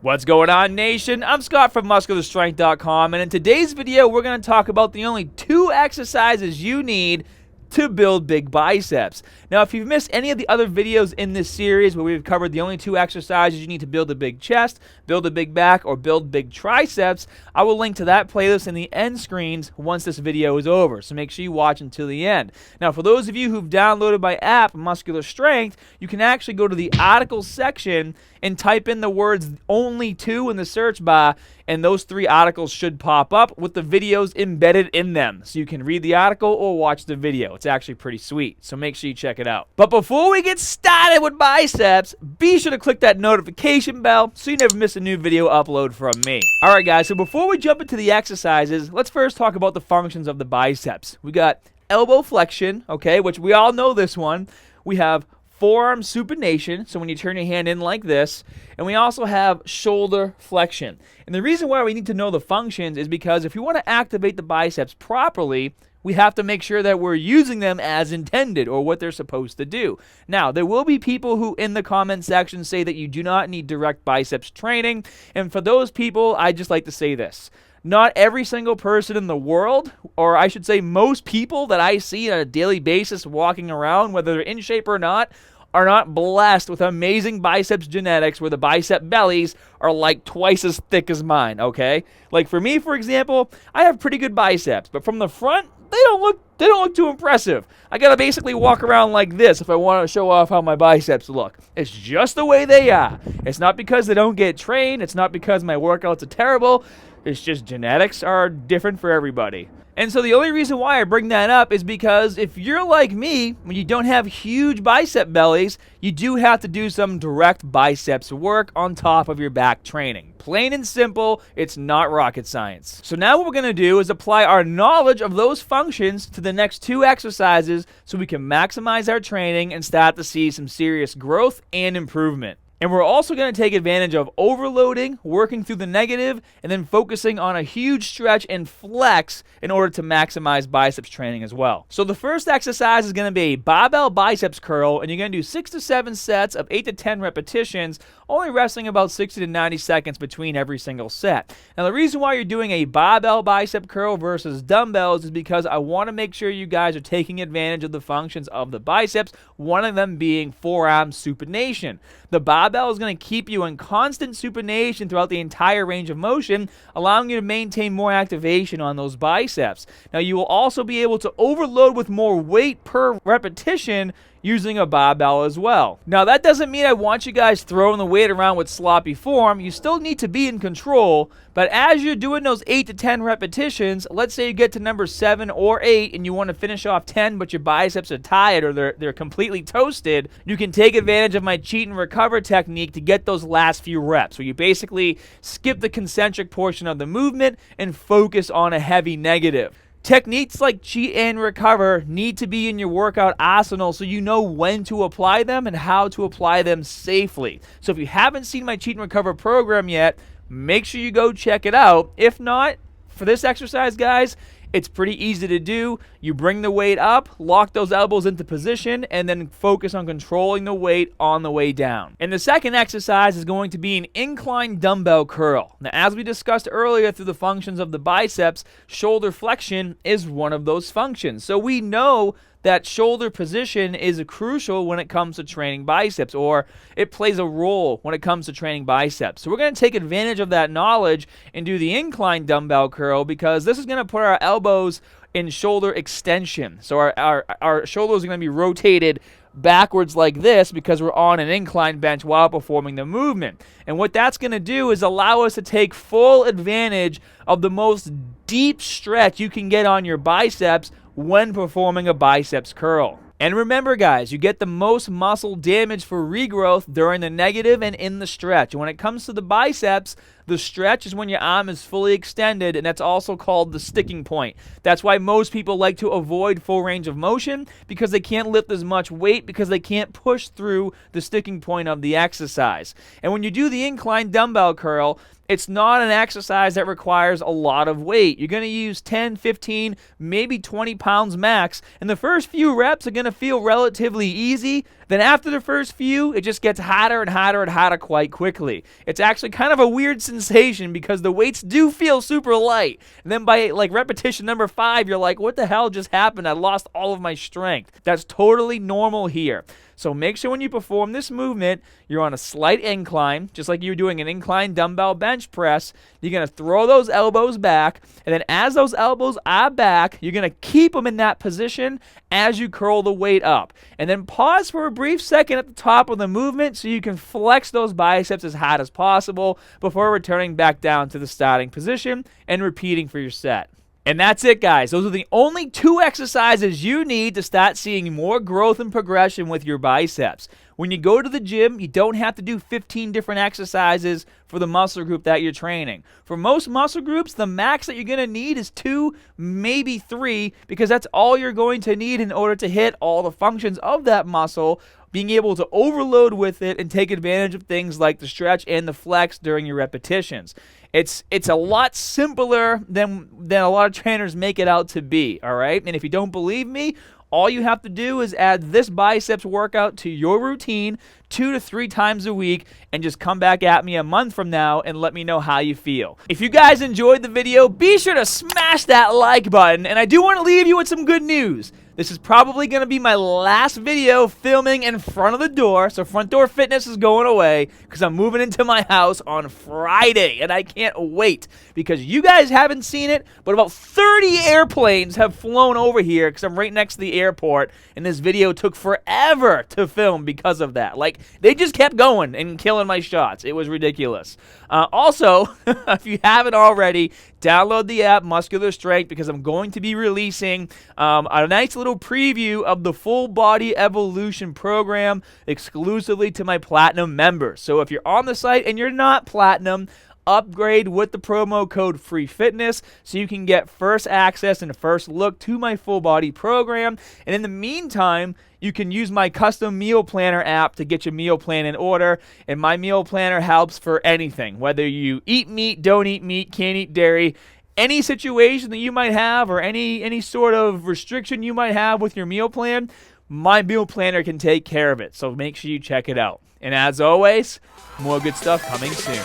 What's going on, nation? I'm Scott from MuscularStrength.com, and in today's video, we're going to talk about the only 2 exercises you need to build big biceps. Now, if you've missed any of the other videos in this series where we've covered the only 2 exercises you need to build a big chest, build a big back, or build big triceps, I will link to that playlist in the end screens once this video is over, so make sure you watch until the end. Now, for those of you who've downloaded my app, Muscular Strength, you can actually go to the articles section and type in the words only 2 in the search bar, and those 3 articles should pop up with the videos embedded in them. So you can read the article or watch the video. It's actually pretty sweet, so make sure you check it out. But before we get started with biceps, be sure to click that notification bell so you never miss a new video upload from me. Alright guys, so before we jump into the exercises, let's first talk about the functions of the biceps. We got elbow flexion, okay, which we all know this one. We have forearm supination, so when you turn your hand in like this, and we also have shoulder flexion. And the reason why we need to know the functions is because if you want to activate the biceps properly, we have to make sure that we're using them as intended, or what they're supposed to do. Now, there will be people who in the comment section say that you do not need direct biceps training, and for those people, I just like to say this. Not every single person in the world, or I should say most people that I see on a daily basis walking around, whether they're in shape or not, are not blessed with amazing biceps genetics where the bicep bellies are like twice as thick as mine, okay? Like for me, for example, I have pretty good biceps, but from the front, they don't look too impressive. I gotta basically walk around like this if I want to show off how my biceps look. It's just the way they are. It's not because they don't get trained. It's not because my workouts are terrible. It's just genetics are different for everybody. And so the only reason why I bring that up is because if you're like me, when you don't have huge bicep bellies, you do have to do some direct biceps work on top of your back training. Plain and simple, it's not rocket science. So now what we're going to do is apply our knowledge of those functions to the next 2 exercises so we can maximize our training and start to see some serious growth and improvement. And we're also going to take advantage of overloading, working through the negative, and then focusing on a huge stretch and flex in order to maximize biceps training as well. So the first exercise is going to be a barbell biceps curl, and you're going to do 6 to 7 sets of 8 to 10 repetitions, only resting about 60 to 90 seconds between every single set. Now the reason why you're doing a barbell bicep curl versus dumbbells is because I want to make sure you guys are taking advantage of the functions of the biceps, one of them being forearm supination. The barbell is going to keep you in constant supination throughout the entire range of motion, allowing you to maintain more activation on those biceps. Now you will also be able to overload with more weight per repetition using a barbell as well. Now that doesn't mean I want you guys throwing the weight around with sloppy form. You still need to be in control, but as you're doing those 8 to 10 repetitions, let's say you get to number 7 or 8 and you want to finish off 10 but your biceps are tired or they're completely toasted, you can take advantage of my cheat and recover technique to get those last few reps, where you basically skip the concentric portion of the movement and focus on a heavy negative. Techniques like cheat and recover need to be in your workout arsenal so you know when to apply them and how to apply them safely. So if you haven't seen my cheat and recover program yet, make sure you go check it out. If not, for this exercise, guys, it's pretty easy to do. You bring the weight up, lock those elbows into position, and then focus on controlling the weight on the way down. And the second exercise is going to be an incline dumbbell curl. Now, as we discussed earlier through the functions of the biceps, shoulder flexion is one of those functions. So we know that shoulder position is crucial when it comes to training biceps, or it plays a role when it comes to training biceps. So we're going to take advantage of that knowledge and do the incline dumbbell curl, because this is going to put our elbows in shoulder extension. So our shoulders are going to be rotated backwards like this because we're on an incline bench while performing the movement. And what that's going to do is allow us to take full advantage of the most deep stretch you can get on your biceps when performing a biceps curl. And remember, guys, you get the most muscle damage for regrowth during the negative and in the stretch. And when it comes to the biceps, The stretch is when your arm is fully extended, and that's also called the sticking point. That's why most people like to avoid full range of motion, because they can't lift as much weight because they can't push through the sticking point of the exercise. And when you do the incline dumbbell curl, it's not an exercise that requires a lot of weight. You're going to use 10, 15, maybe 20 pounds max, and the first few reps are going to feel relatively easy. Then after the first few, it just gets harder and harder and harder quite quickly. It's actually kind of a weird sensation because the weights do feel super light. And then by like repetition number 5, you're like, what the hell just happened? I lost all of my strength. That's totally normal here. So make sure when you perform this movement, you're on a slight incline, just like you're doing an incline dumbbell bench press. You're going to throw those elbows back, and then as those elbows are back, you're going to keep them in that position as you curl the weight up. And then pause for a brief second at the top of the movement so you can flex those biceps as hard as possible before returning back down to the starting position and repeating for your set. And that's it, guys. Those are the only 2 exercises you need to start seeing more growth and progression with your biceps. When you go to the gym, you don't have to do 15 different exercises for the muscle group that you're training. For most muscle groups, the max that you're going to need is 2, maybe 3, because that's all you're going to need in order to hit all the functions of that muscle, being able to overload with it and take advantage of things like the stretch and the flex during your repetitions. It's a lot simpler than a lot of trainers make it out to be, all right? And if you don't believe me, all you have to do is add this biceps workout to your routine 2 to 3 times a week and just come back at me a month from now and let me know how you feel. If you guys enjoyed the video, be sure to smash that like button. And I do want to leave you with some good news. This is probably going to be my last video filming in front of the door, so Front Door Fitness is going away because I'm moving into my house on Friday, and I can't wait because you guys haven't seen it, but about 30 airplanes have flown over here because I'm right next to the airport, and this video took forever to film because of that. Like, they just kept going and killing my shots. It was ridiculous. Also, if you haven't already, download the app Muscular Strength because I'm going to be releasing a nice little preview of the Full Body Evolution program exclusively to my Platinum members. So if you're on the site and you're not Platinum, upgrade with the promo code FREEFITNESS so you can get first access and first look to my full body program. And in the meantime, you can use my custom meal planner app to get your meal plan in order. And my meal planner helps for anything, whether you eat meat, don't eat meat, can't eat dairy, any situation that you might have or any sort of restriction you might have with your meal plan, my meal planner can take care of it. So make sure you check it out. And as always, more good stuff coming soon.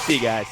See you guys.